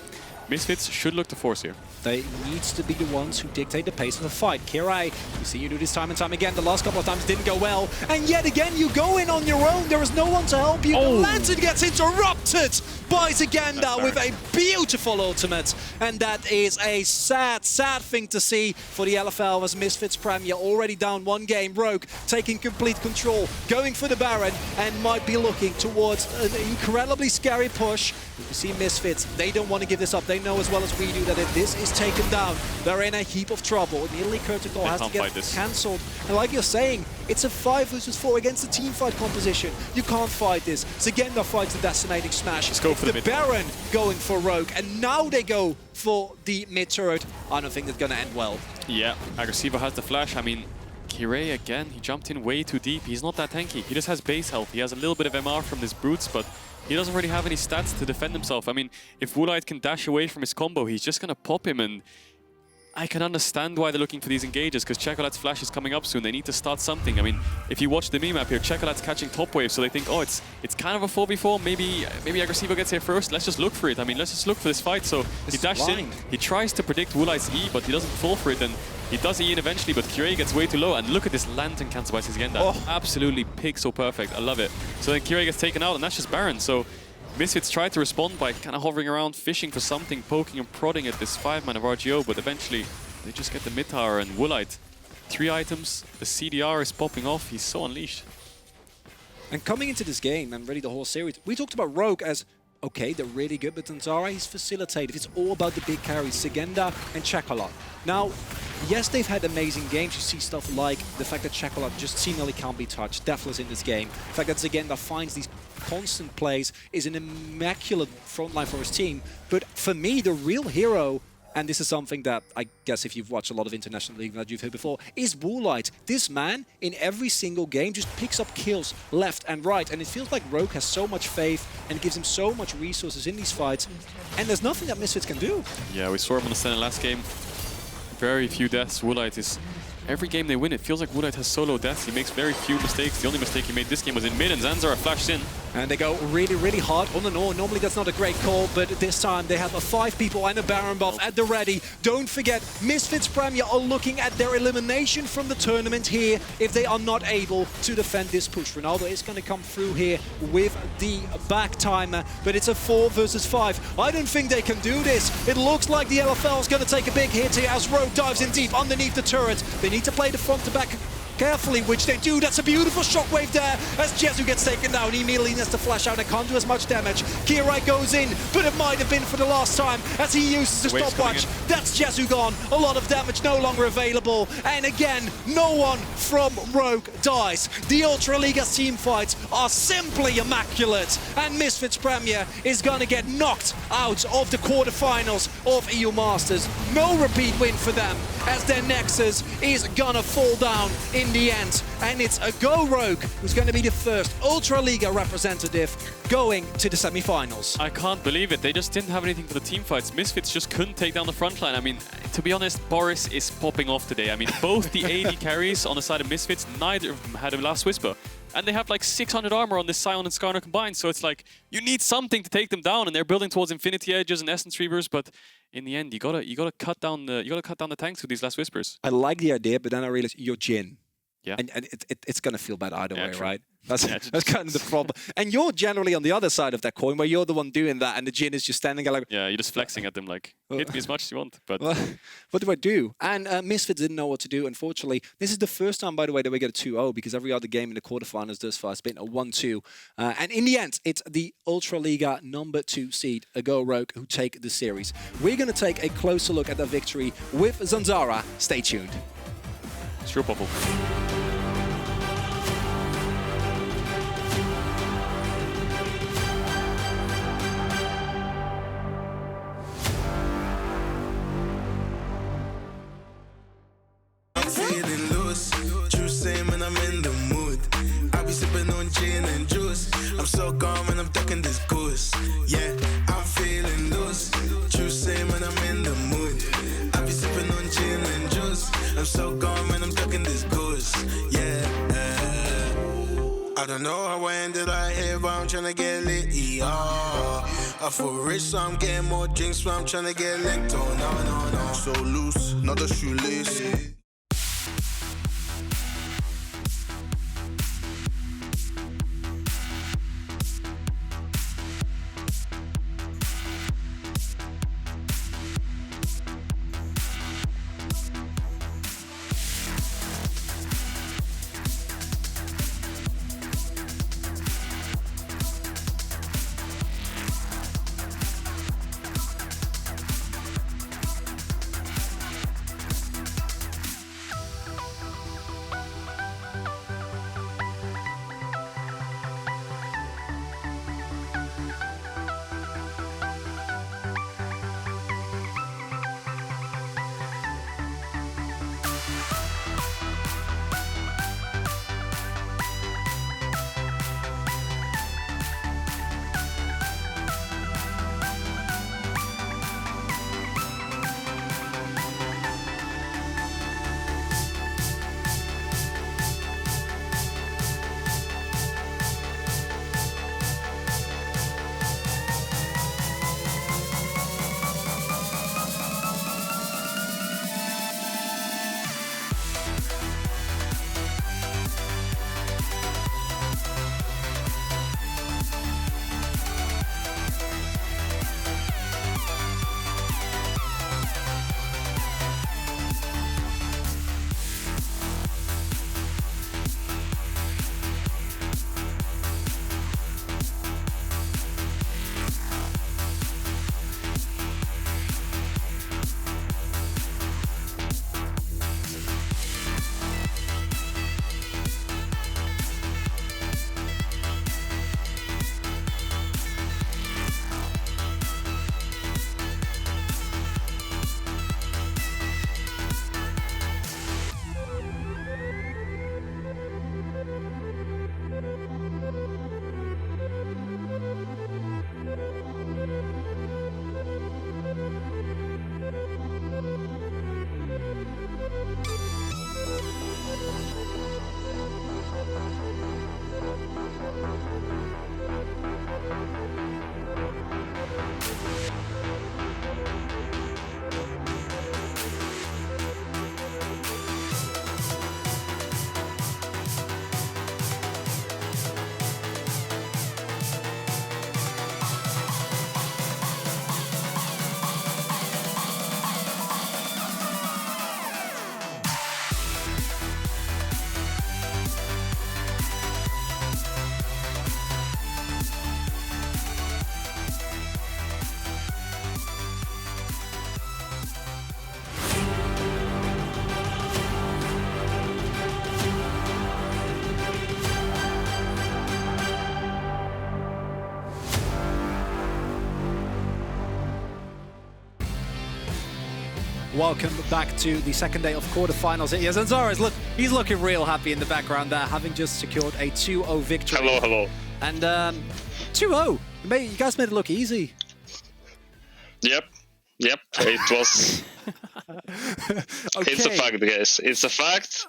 Misfits should look to force here.
They need to be the ones who dictate the pace of the fight. Kirei, we see you do this time and time again. The last couple of times didn't go well. And yet again, you go in on your own. There is no one to help you. The Lantern gets interrupted by Szygenda with a beautiful ultimate. And that is a sad, sad thing to see for the LFL as Misfits Premier already down 1 game. Rogue taking complete control, going for the Baron, and might be looking towards an incredibly scary push. You see Misfits, they don't want to give this up. They know as well as we do that if this is taken down, they're in a heap of trouble. Immediately Curtical has to get cancelled. And like you're saying, it's a 5 versus 4 against the team fight composition. You can't fight this. Szygenda fights the decimating smash.
Let's go for
the Baron going for Rogue, and now they go for the mid turret. I don't think that's going to end well.
Yeah, Agresivoo has the flash. I mean, Kirei again, he jumped in way too deep. He's not that tanky. He just has base health. He has a little bit of MR from his brutes, but he doesn't really have any stats to defend himself. I mean, if Woolite can dash away from his combo, he's just going to pop him, and I can understand why they're looking for these engages, because Czekolad's flash is coming up soon. They need to start something. I mean, if you watch the meme map here, Czekolad's catching top wave, so they think, oh, it's kind of a 4v4. Maybe Agresivoo gets here first. Let's just look for it. I mean, let's just look for this fight. So he dashes in. He tries to predict Woolite's E, but he doesn't fall for it. And he does E in eventually, but Kirei gets way too low. And look at this lantern cancel by Szygenda.
Oh.
Absolutely pixel perfect. I love it. So then Kirei gets taken out, and that's just Baron. So Misfits tried to respond by kind of hovering around, fishing for something, poking and prodding at this 5-man of RGO, but eventually they just get the mid tower and Woolite. 3 items, the CDR is popping off, he's so unleashed.
And coming into this game and really the whole series, we talked about Rogue as, okay, they're really good, but Zanzarah, he's facilitated. It's all about the big carries, Szygenda and Czekolad. Now, yes, they've had amazing games. You see stuff like the fact that Czekolad just seemingly can't be touched, deathless in this game. The fact that Szygenda finds these constant plays is an immaculate frontline for his team. But for me, the real hero, and this is something that I guess if you've watched a lot of International League that you've heard before, is Woolite. This man, in every single game, just picks up kills left and right. And it feels like Rogue has so much faith and gives him so much resources in these fights. And there's nothing that Misfits can do.
Yeah, we saw him on the stand last game. Very few deaths. Woolite is... Every game they win, it feels like Woolite has solo deaths. He makes very few mistakes. The only mistake he made this game was in mid, and Zanzarah flashed in.
And they go really, really hard on an Ornn. Normally that's not a great call, but this time they have a 5 people and a Baron buff at the ready. Don't forget, Misfits Premier are looking at their elimination from the tournament here if they are not able to defend this push. Ronaldo is going to come through here with the back timer, but it's a 4 versus 5. I don't think they can do this. It looks like the LFL is going to take a big hit here as Rogue dives in deep underneath the turret. They need to play the front to back carefully, which they do. That's a beautiful shockwave there as Jezu gets taken down. He immediately has to flash out and can't do as much damage. Kirei goes in, but it might have been for the last time as he uses the stopwatch. That's Jezu gone. A lot of damage no longer available. And again, no one from Rogue dies. The Ultra Liga's team fights are simply immaculate. And Misfits Premier is going to get knocked out of the quarterfinals of EU Masters. No repeat win for them as their Nexus is gonna fall down in the end. And it's a Go Rogue who's going to be the first Ultra Liga representative going to the semi-finals.
I can't believe it. They just didn't have anything for the team fights. Misfits just couldn't take down the front line. I mean, to be honest, Boris is popping off today. I mean, both the AD carries on the side of Misfits, neither of them had a Last Whisper. And they have like 600 armor on this Sion and Skarner combined, so it's like, you need something to take them down, and they're building towards Infinity Edges and Essence Reavers, but in the end, you gotta cut down the tanks with these Last Whispers.
I like the idea, but then I realized you're Jhin.
Yeah.
And it's going to feel bad either way,
true.
right? That's kind of the problem. And you're generally on the other side of that coin, where you're the one doing that, and the Jhin is just standing there like...
Yeah, you're just flexing at them like, hit me as much as you want, but...
Well, what do I do? And Misfits didn't know what to do, unfortunately. This is the first time, by the way, that we get a 2-0, because every other game in the quarterfinals thus far has been a 1-2. And in the end, it's the Ultra Liga #2 seed, a Go Rogue, who take the series. We're going to take a closer look at that victory with Zanzarah. Stay tuned.
Sure, Popple.
I'm in the mood. I be sipping on gin and juice. I'm so calm and I'm ducking this goose. Yeah, I'm feeling loose. True same when I'm in the mood. I be sipping on gin and juice. I'm so calm and I'm ducking this goose. Yeah. I don't know how I ended right here, but I'm tryna get lit. Yeah. I feel rich, so I'm getting more drinks, so I'm tryna get licked. Oh no. So loose, not a shoelace.
Welcome back to the second day of quarterfinals. Yes, Zanzarah he's looking real happy in the background there, having just secured a 2-0 victory.
Hello.
And 2-0. You guys made it look easy.
Yep. It was.
Okay.
It's a fact, guys. It's a fact.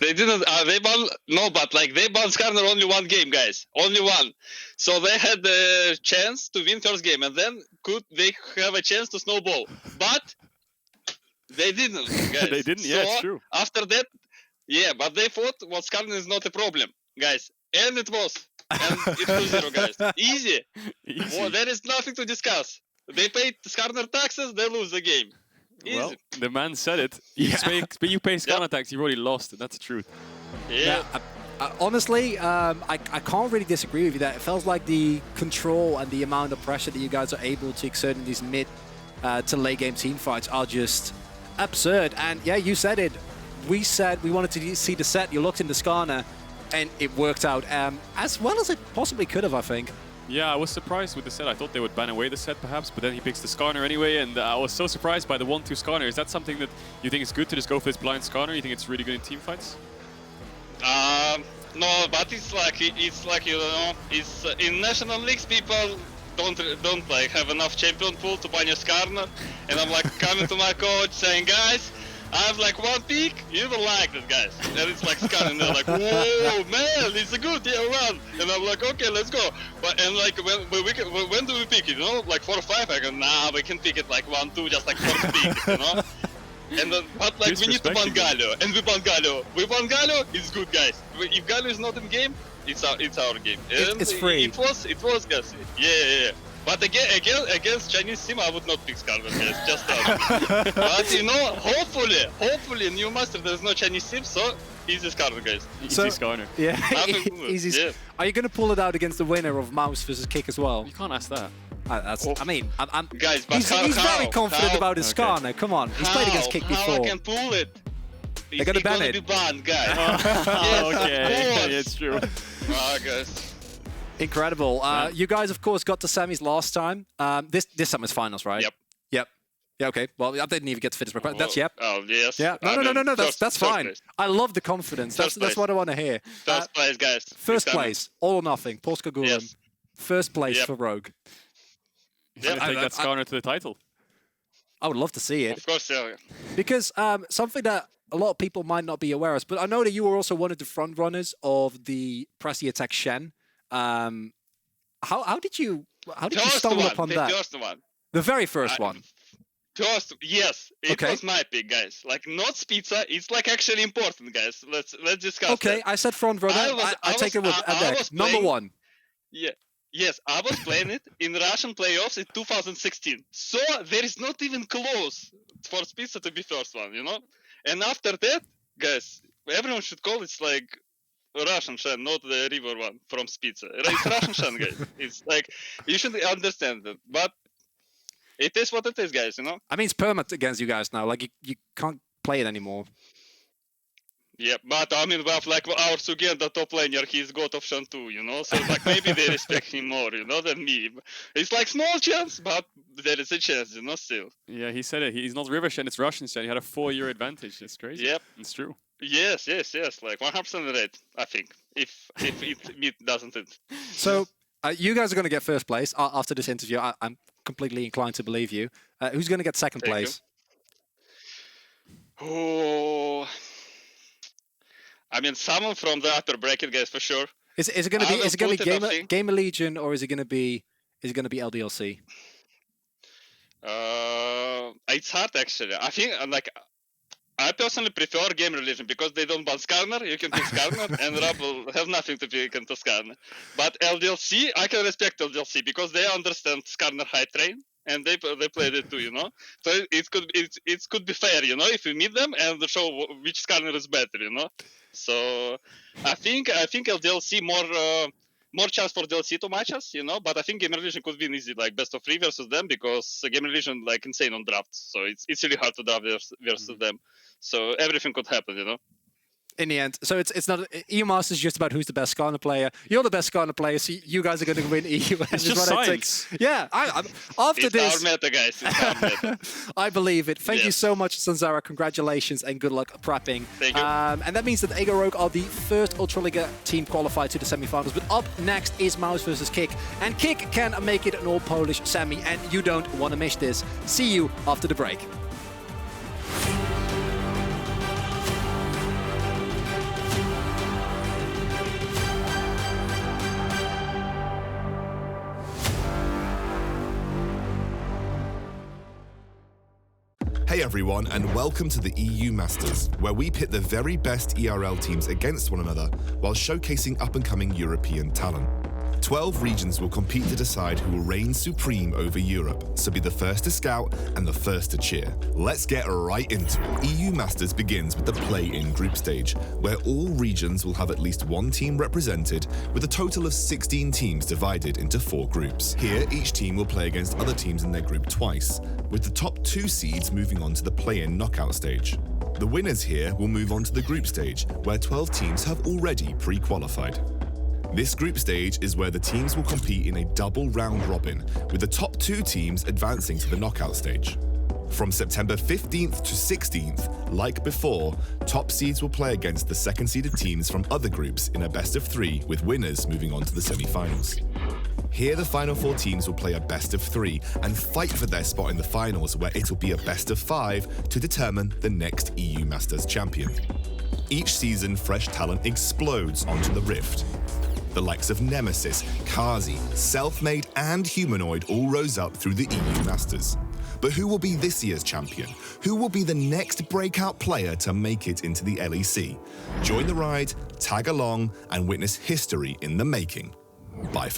They didn't. They won. No, but like they won Skarner only one game, guys. Only one. So they had the chance to win first game, and then could they have a chance to snowball? But they didn't, guys.
They didn't. Yeah,
so
it's true.
After that, yeah, but they thought what Skarner is not a problem, guys, and it was. And it's 2-0, guys. Easy. Well, there is nothing to discuss. They paid Skarner taxes, they lose the game. Easy.
Well, the man said it. You pay Skarner tax, you've already lost, and that's the truth.
Yeah.
Honestly, I can't really disagree with you there. It feels like the control and the amount of pressure that you guys are able to exert in these mid to late game team fights are just absurd. And yeah, you said it. We said we wanted to see the set. You looked into Skarner, and it worked out as well as it possibly could have, I think.
Yeah, I was surprised with the set. I thought they would ban away the set perhaps, but then he picks the Skarner anyway, and I was so surprised by the 1-2 Skarner. Is that something that you think is good to just go for this blind Skarner? You think it's really good in team fights?
No, but it's like you know, it's in national leagues people don't like have enough champion pool to ban your Skarner, and I'm like coming to my coach saying, guys, I have like one pick, you don't like this, guys. And it's like Skarner, and they're like, whoa, man, it's a good tier 1. And I'm like, okay, let's go. But and like when do we pick it? You know, like 4 or 5. I go, nah, we can pick it like 1, 2, just like first pick, you know. And but like we need to ban Galio, and we ban Galio. We ban Galio, it's good, guys. If Galio is not in game, it's our game. And
it's free.
It was, guys. Yeah. But against Chinese team, I would not pick Skarner, guys. Just but you know, hopefully in New Master there's no Chinese team, so easy Skarner, guys.
Easy Skarner.
Yeah, easy. Yeah. Are you going to pull it out against the winner of Mouse versus Kick as well?
You can't ask that.
I mean,
guys, but
he's very confident about his Skarner. Come on, he's played against Kick before.
How I can pull it?
They're going to ban it.
Be banned, guys.
Yes, okay, it's true.
Guys.
Incredible. You guys, of course, got to semis last time. This summer's finals, right?
Yep.
Yeah, okay. Well, I didn't even get to finish my question. That's yep.
Oh, yes.
Yeah. No. That's fine. Place. I love the confidence. That's what I want to hear.
First place, guys.
First place. All or nothing. Polska Górą.
Yes.
First place for Rogue.
He's going to take that Skarner to the title.
I would love to see it.
Of course, yeah.
Because something that a lot of people might not be aware of, but I know that you were also one of the front runners of the Pressy Attack Shen. How did you stumble upon that?
The first one.
The very first one.
Yes, it was my pick, guys. Like not Spitza, it's like actually important, guys. Let's discuss.
Okay,
that.
I said front runner. I take it with number one.
Yeah. Yes, I was playing it in Russian playoffs in 2016. So there is not even close for Spitza to be first one, you know? And after that, guys, everyone should call it like Russian Shen, not the river one from Spitza. It's Russian Shen, guys. It's like, you should understand that. But it is what it is, guys, you know?
I mean, it's permanent against you guys now. Like, you can't play it anymore.
Yeah, but I mean, we have like our Szygenda top laner, he's god of Shen too, you know? So like maybe they respect him more, you know, than me. It's like small chance, but there is a chance, you know, still.
Yeah, he said it. He's not River Shen, it's Russian Shen. He had a 4-year advantage. It's crazy.
Yep.
It's true.
Yes. Like 100% right, I think. If it doesn't it.
So you guys are going to get first place after this interview. I'm completely inclined to believe you. Who's going to get second place?
Oh, I mean, someone from the upper bracket, guys, for sure.
Is it going to be Gamer Legion or is it going to be LDLC?
It's hard actually. I think I personally prefer Game Religion because they don't ban Skarner. You can pick Skarner, and Rob will have nothing to pick into Skarner. But LDLC, I can respect LDLC because they understand Skarner high train, and they played it too, you know. So it could be fair, you know, if we meet them and show which Skarner is better, you know. So I think LDLC more chance for DLC to match us, you know, but I think Game Religion could win easy, like best of 3 versus them, because Game Religion like insane on drafts, so it's really hard to draft versus them. So everything could happen, you know.
in the end. So it's not EU Masters is just about who's the best Skarner player. You're the best Skarner player, so you guys are going to win EU.
It's just science.
Yeah, after
It's
this,
our meta, guys. It's our meta.
I believe it. Thank you so much, Zanzarah. Congratulations and good luck prepping.
Thank you.
And that means that Ego Rogue are the first Ultraliga team qualified to the semifinals. But up next is Mouse versus Kick, and Kick can make it an all-Polish semi, and you don't want to miss this. See you after the break.
Hey everyone, and welcome to the EU Masters, where we pit the very best ERL teams against one another while showcasing up-and-coming European talent. 12 regions will compete to decide who will reign supreme over Europe, so be the first to scout and the first to cheer. Let's get right into it. EU Masters begins with the play-in group stage, where all regions will have at least one team represented, with a total of 16 teams divided into 4 groups. Here, each team will play against other teams in their group twice, with the top 2 seeds moving on to the play-in knockout stage. The winners here will move on to the group stage, where 12 teams have already pre-qualified. This group stage is where the teams will compete in a double round robin, with the top 2 teams advancing to the knockout stage. From September 15th to 16th, like before, top seeds will play against the second-seeded teams from other groups in a best-of-3, with winners moving on to the semi-finals. Here, the final 4 teams will play a best-of-3 and fight for their spot in the finals, where it'll be a best-of-5 to determine the next EU Masters champion. Each season, fresh talent explodes onto the Rift. The likes of Nemesis, Kazi, Selfmade and Humanoid all rose up through the EU Masters. But who will be this year's champion? Who will be the next breakout player to make it into the LEC? Join the ride, tag along and witness history in the making. Bye for